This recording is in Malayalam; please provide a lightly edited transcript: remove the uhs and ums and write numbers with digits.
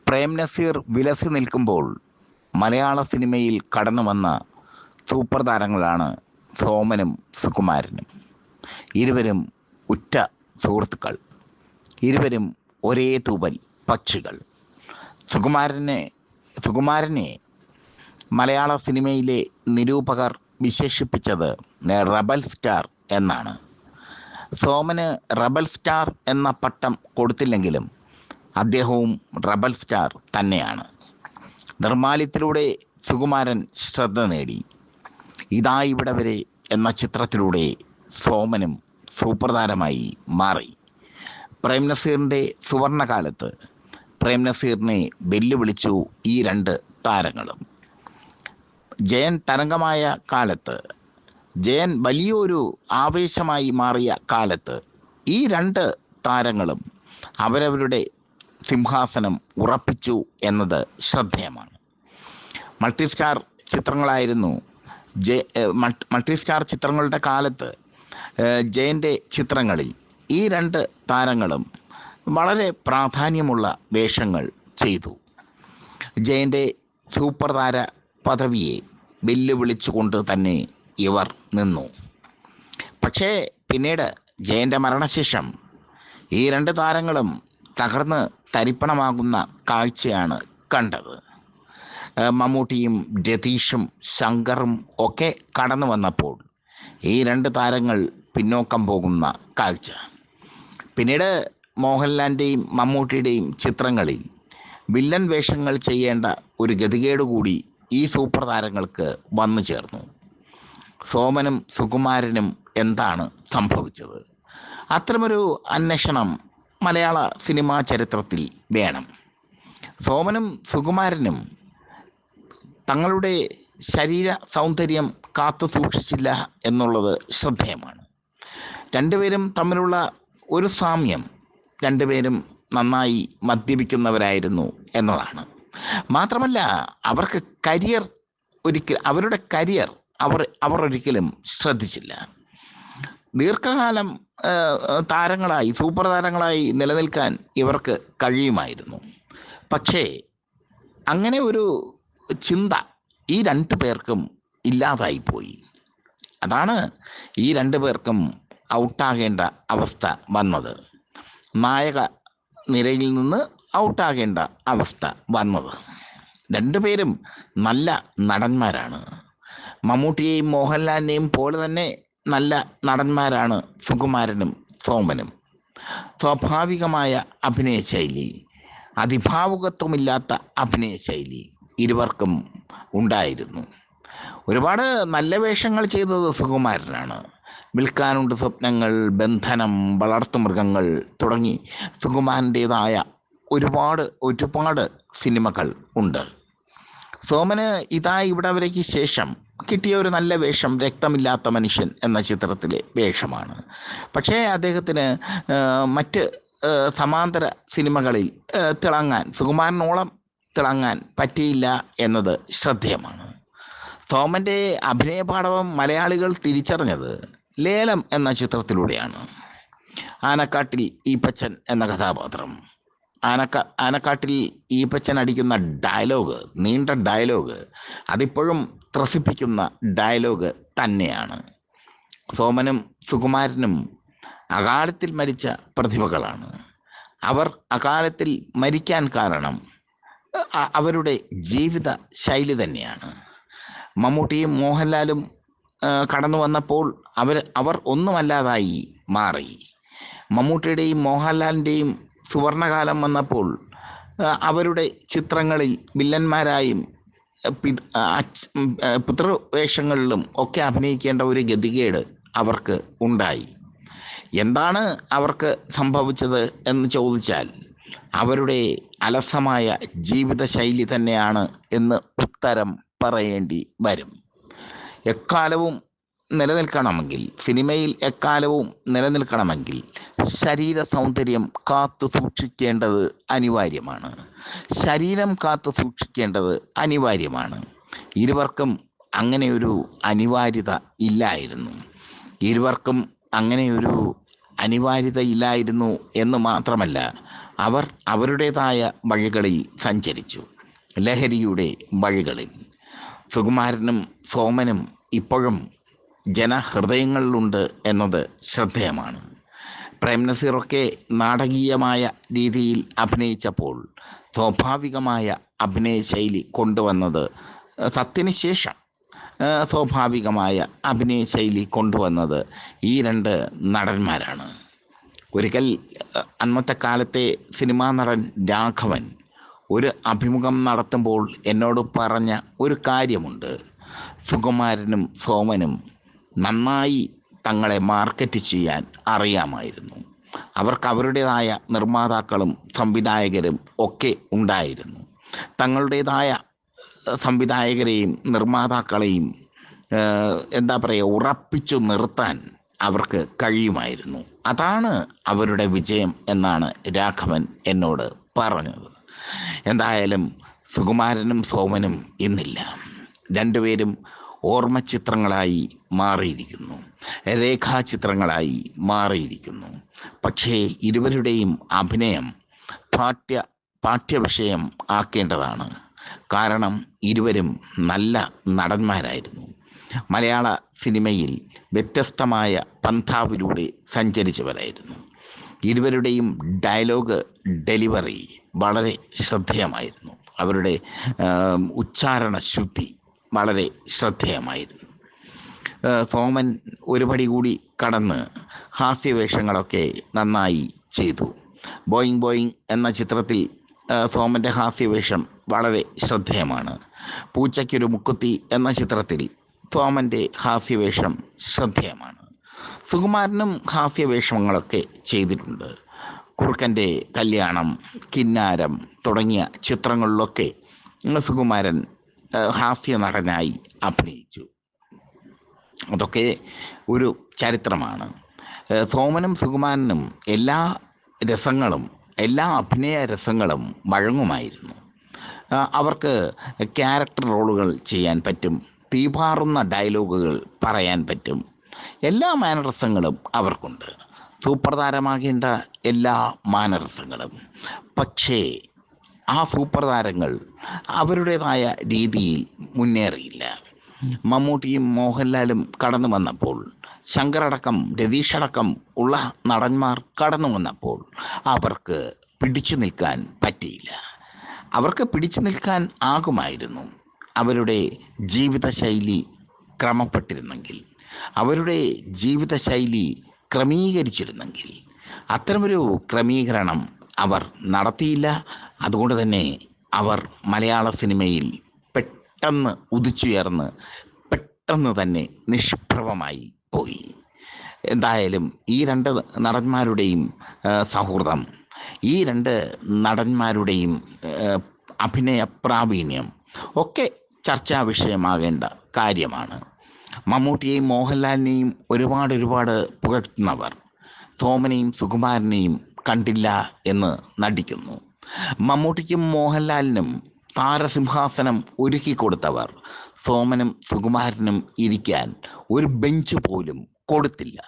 പ്രേം നസീർ വിലസി നിൽക്കുമ്പോൾ മലയാള സിനിമയിൽ കടന്നു വന്ന സൂപ്പർ താരങ്ങളാണ് സോമനും സുകുമാരനും. ഇരുവരും ഉറ്റ സുഹൃത്തുക്കൾ, ഇരുവരും ഒരേ തൂവൽ പക്ഷികൾ. സുകുമാരനെ മലയാള സിനിമയിലെ നിരൂപകർ വിശേഷിപ്പിച്ചത് റബൽ സ്റ്റാർ എന്നാണ്. സോമന് റബൽ സ്റ്റാർ എന്ന പട്ടം കൊടുത്തില്ലെങ്കിലും അദ്ദേഹവും റബൽ സ്റ്റാർ തന്നെയാണ്. നിർമ്മാല്യത്തിലൂടെ സുകുമാരൻ ശ്രദ്ധ നേടി. ഇതാ ഇവിടെ വരെ എന്ന ചിത്രത്തിലൂടെ സോമനും സൂപ്പർ താരമായി മാറി. പ്രേം നസീറിൻ്റെ സുവർണകാലത്ത് പ്രേം നസീറിനെ വെല്ലുവിളിച്ചു ഈ രണ്ട് താരങ്ങളും. ജയൻ തരംഗമായ കാലത്ത്, ജയൻ വലിയൊരു ആവേശമായി മാറിയ കാലത്ത് ഈ രണ്ട് താരങ്ങളും അവരവരുടെ സിംഹാസനം ഉറപ്പിച്ചു എന്നത് ശ്രദ്ധേയമാണ്. മൾട്ടിസ്റ്റാർ ചിത്രങ്ങളായിരുന്നു മൾട്ടിസ്റ്റാർ ചിത്രങ്ങളുടെ കാലത്ത് ജയൻ്റെ ചിത്രങ്ങളിൽ ഈ രണ്ട് താരങ്ങളും വളരെ പ്രാധാന്യമുള്ള വേഷങ്ങൾ ചെയ്തു. ജയൻ്റെ സൂപ്പർ താര പദവിയെ വെല്ലുവിളിച്ചുകൊണ്ട് തന്നെ ഇവർ നിന്നു. പക്ഷേ പിന്നീട് ജയൻ്റെ മരണശേഷം ഈ രണ്ട് താരങ്ങളും തകർന്ന് തരിപ്പണമാകുന്ന കാഴ്ചയാണ് കണ്ടത്. മമ്മൂട്ടിയും രതീഷും ശങ്കറും ഒക്കെ കടന്നു വന്നപ്പോൾ ഈ രണ്ട് താരങ്ങൾ പിന്നോക്കം പോകുന്ന കാഴ്ച. പിന്നീട് മോഹൻലാലിൻ്റെയും മമ്മൂട്ടിയുടെയും ചിത്രങ്ങളിൽ വില്ലൻ വേഷങ്ങൾ ചെയ്യേണ്ട ഒരു ഗതികേട് കൂടി ഈ സൂപ്പർ താരങ്ങൾക്ക് വന്നു ചേർന്നു. സോമനും സുകുമാരനും എന്താണ് സംഭവിച്ചത്? അത്തരമൊരു അന്വേഷണം മലയാള സിനിമാ ചരിത്രത്തിൽ വേണം. സോമനും സുകുമാരനും തങ്ങളുടെ ശരീര സൗന്ദര്യം കാത്തു സൂക്ഷിച്ചില്ല എന്നുള്ളത് ശ്രദ്ധേയമാണ്. രണ്ടുപേരും തമ്മിലുള്ള ഒരു സാമ്യം, രണ്ടുപേരും നന്നായി മദ്യപിക്കുന്നവരായിരുന്നു എന്നതാണ്. മാത്രമല്ല അവർക്ക് അവരുടെ കരിയർ അവർ ഒരിക്കലും ശ്രദ്ധിച്ചില്ല. ദീർഘകാലം താരങ്ങളായി, സൂപ്പർ താരങ്ങളായി നിലനിൽക്കാൻ ഇവർക്ക് കഴിയുമായിരുന്നു. പക്ഷേ അങ്ങനെ ഒരു ചിന്ത ഈ രണ്ടു പേർക്കും ഇല്ലാതായിപ്പോയി. അതാണ് ഈ രണ്ടു പേർക്കും ഔട്ടാകേണ്ട അവസ്ഥ വന്നത്. നായക നിരയിൽ നിന്ന് ഔട്ടാകേണ്ട അവസ്ഥ വന്നത്. രണ്ടുപേരും നല്ല നടന്മാരാണ്. മമ്മൂട്ടിയെയും മോഹൻലാലിനെയും പോലെ തന്നെ നല്ല നടന്മാരാണ് സുകുമാരനും സോമനും. സ്വാഭാവികമായ അഭിനയശൈലി, അതിഭാവുകത്വമില്ലാത്ത അഭിനയശൈലി ഇരുവർക്കും ഉണ്ടായിരുന്നു. ഒരുപാട് നല്ല വേഷങ്ങൾ ചെയ്തത് സുകുമാരനാണ്. വിൽക്കാനുണ്ട് സ്വപ്നങ്ങൾ, ബന്ധനം, വളർത്തുമൃഗങ്ങൾ തുടങ്ങി സുകുമാരൻ്റേതായ ഒരുപാട് സിനിമകൾ ഉണ്ട്. സോമന് ഇതാ ഇവിടെ വരയ്ക്ക് ശേഷം കിട്ടിയ ഒരു നല്ല വേഷം രക്തമില്ലാത്ത മനുഷ്യൻ എന്ന ചിത്രത്തിലെ വേഷമാണ്. പക്ഷേ അദ്ദേഹത്തിന് മറ്റ് സമാന്തര സിനിമകളിൽ തിളങ്ങാൻ, സുകുമാരനോളം തിളങ്ങാൻ പറ്റിയില്ല എന്നത് ശ്രദ്ധേയമാണ്. സോമൻ്റെ അഭിനയ പാടവം മലയാളികൾ തിരിച്ചറിഞ്ഞത് ലേലം എന്ന ചിത്രത്തിലൂടെയാണ്. ആനക്കാട്ടിൽ ഈപ്പച്ചൻ എന്ന കഥാപാത്രം, ആനക്കാട്ടിൽ ഈപ്പച്ചൻ അടിക്കുന്ന ഡയലോഗ്, നീണ്ട ഡയലോഗ്, അതിപ്പോഴും ത്രസിപ്പിക്കുന്ന ഡയലോഗ് തന്നെയാണ്. സോമനും സുകുമാരനും അകാലത്തിൽ മരിച്ച പ്രതിഭകളാണ്. അവർ അകാലത്തിൽ മരിക്കാൻ കാരണം അവരുടെ ജീവിത ശൈലി തന്നെയാണ്. മമ്മൂട്ടിയും മോഹൻലാലും കടന്നു വന്നപ്പോൾ അവർ ഒന്നുമല്ലാതായി മാറി. മമ്മൂട്ടിയുടെയും മോഹൻലാലിൻ്റെയും സുവർണകാലം വന്നപ്പോൾ അവരുടെ ചിത്രങ്ങളിൽ വില്ലന്മാരായും പിതൃവേഷങ്ങളിലും ഒക്കെ അഭിനയിക്കേണ്ട ഒരു ഗതികേട് അവർക്ക് ഉണ്ടായി. എന്താണ് അവർക്ക് സംഭവിച്ചത് എന്ന് ചോദിച്ചാൽ അവരുടെ അലസമായ ജീവിതശൈലി തന്നെയാണ് എന്ന് ഉത്തരം പറയേണ്ടി വരും. എക്കാലവും നിലനിൽക്കണമെങ്കിൽ, സിനിമയിൽ എക്കാലവും നിലനിൽക്കണമെങ്കിൽ ശരീര സൗന്ദര്യം കാത്തു സൂക്ഷിക്കേണ്ടത് അനിവാര്യമാണ്. ശരീരം കാത്തു സൂക്ഷിക്കേണ്ടത് അനിവാര്യമാണ്. ഇരുവർക്കും അങ്ങനെയൊരു അനിവാര്യത ഇല്ലായിരുന്നു. ഇരുവർക്കും അങ്ങനെയൊരു അനിവാര്യത ഇല്ലായിരുന്നു എന്ന് മാത്രമല്ല, അവർ അവരുടേതായ വഴികളിൽ സഞ്ചരിച്ചു, ലഹരിയുടെ വഴികളിൽ. സുകുമാരനും സോമനും ഇപ്പോഴും ജനഹൃദയങ്ങളിലുണ്ട് എന്നത് ശ്രദ്ധേയമാണ്. പ്രേംനസീറൊക്കെ നാടകീയമായ രീതിയിൽ അഭിനയിച്ചപ്പോൾ സ്വാഭാവികമായ അഭിനയ ശൈലി കൊണ്ടുവന്നത് സത്യന് ശേഷം സ്വാഭാവികമായ അഭിനയ ശൈലി കൊണ്ടുവന്നത് ഈ രണ്ട് നടന്മാരാണ്. ഒരിക്കൽ അന്നത്തെ കാലത്തെ സിനിമാ നടൻ രാഘവൻ ഒരു അഭിമുഖം നടത്തുമ്പോൾ എന്നോട് പറഞ്ഞ ഒരു കാര്യമുണ്ട്. സുകുമാരനും സോമനും നന്നായി തങ്ങളെ മാർക്കറ്റ് ചെയ്യാൻ അറിയാമായിരുന്നു. അവർക്ക് അവരുടേതായ നിർമ്മാതാക്കളും സംവിധായകരും ഒക്കെ ഉണ്ടായിരുന്നു. തങ്ങളുടേതായ സംവിധായകരെയും നിർമ്മാതാക്കളെയും ഉറപ്പിച്ചു നിർത്താൻ അവർക്ക് കഴിയുമായിരുന്നു. അതാണ് അവരുടെ വിജയം എന്നാണ് രാഘവൻ എന്നോട് പറഞ്ഞത്. എന്തായാലും സുകുമാരനും സോമനും ഇന്നില്ല. രണ്ടുപേരും ഓർമ്മചിത്രങ്ങളായി മാറിയിരിക്കുന്നു, രേഖാചിത്രങ്ങളായി മാറിയിരിക്കുന്നു. പക്ഷേ ഇരുവരുടെയും അഭിനയം പാഠ്യവിഷയം ആക്കേണ്ടതാണ്. കാരണം ഇരുവരും നല്ല നടന്മാരായിരുന്നു. മലയാള സിനിമയിൽ വ്യത്യസ്തമായ പന്ഥാവിലൂടെ സഞ്ചരിച്ചവരായിരുന്നു. ഇരുവരുടെയും ഡയലോഗ് ഡെലിവറി വളരെ ശ്രദ്ധേയമായിരുന്നു. അവരുടെ ഉച്ചാരണ ശുദ്ധി വളരെ ശ്രദ്ധേയമായിരുന്നു. സോമൻ ഒരുപടി കൂടി കടന്ന് ഹാസ്യവേഷങ്ങളൊക്കെ നന്നായി ചെയ്തു. ബോയിങ് ബോയിങ് എന്ന ചിത്രത്തിൽ സോമൻ്റെ ഹാസ്യവേഷം വളരെ ശ്രദ്ധേയമാണ്. പൂച്ചയ്ക്കൊരു മുക്കുത്തി എന്ന ചിത്രത്തിൽ സോമൻ്റെ ഹാസ്യവേഷം ശ്രദ്ധേയമാണ്. സുകുമാരനും ഹാസ്യവേഷങ്ങളൊക്കെ ചെയ്തിട്ടുണ്ട്. കുറുക്കൻ്റെ കല്യാണം, കിന്നാരം തുടങ്ങിയ ചിത്രങ്ങളിലൊക്കെ സുകുമാരൻ ഹാസ്യ നടനായി അഭിനയിച്ചു. അതൊക്കെ ഒരു ചരിത്രമാണ്. സോമനും സുകുമാരനും എല്ലാ അഭിനയ രസങ്ങളും വഴങ്ങുമായിരുന്നു. അവർക്ക് ക്യാരക്ടർ റോളുകൾ ചെയ്യാൻ പറ്റും, തീപാറുന്ന ഡയലോഗുകൾ പറയാൻ പറ്റും. എല്ലാ മാനറിസങ്ങളും അവർക്കുണ്ട്, സൂപ്പർ താരമാകേണ്ട എല്ലാ മാനറിസങ്ങളും. പക്ഷേ ആ സൂപ്പർ താരങ്ങൾ അവരുടേതായ രീതിയിൽ മുന്നേറിയില്ല. മമ്മൂട്ടിയും മോഹൻലാലും കടന്നു വന്നപ്പോൾ, ശങ്കറടക്കം രതീഷടക്കം ഉള്ള നടന്മാർ കടന്നു വന്നപ്പോൾ അവർക്ക് പിടിച്ചു നിൽക്കാൻ പറ്റിയില്ല. അവർക്ക് പിടിച്ചു നിൽക്കാൻ ആകുമായിരുന്നു അവരുടെ ജീവിതശൈലി ക്രമപ്പെട്ടിരുന്നെങ്കിൽ, അവരുടെ ജീവിതശൈലി ക്രമീകരിച്ചിരുന്നെങ്കിൽ. അത്തരമൊരു ക്രമീകരണം അവർ നടത്തിയില്ല. അതുകൊണ്ട് തന്നെ അവർ മലയാള സിനിമയിൽ പെട്ടെന്ന് ഉദിച്ചുയർന്ന് പെട്ടെന്ന് തന്നെ നിഷ്പ്രഭമായി പോയി. എന്തായാലും ഈ രണ്ട് നടന്മാരുടെയും സൗഹൃദം, ഈ രണ്ട് നടന്മാരുടെയും അഭിനയ പ്രാവീണ്യം ഒക്കെ ചർച്ചാ വിഷയമാകേണ്ട കാര്യമാണ്. മമ്മൂട്ടിയെയും മോഹൻലാലിനെയും ഒരുപാട് പുകഴ്ത്തുന്നവർ സോമനെയും സുകുമാരനെയും കണ്ടില്ല എന്ന് നടിക്കുന്നു. മമ്മൂട്ടിക്കും മോഹൻലാലിനും താരസിംഹാസനം ഒരുക്കി കൊടുത്തവർ സോമനും സുകുമാരനും ഇരിക്കാൻ ഒരു ബെഞ്ച് പോലും കൊടുത്തില്ല.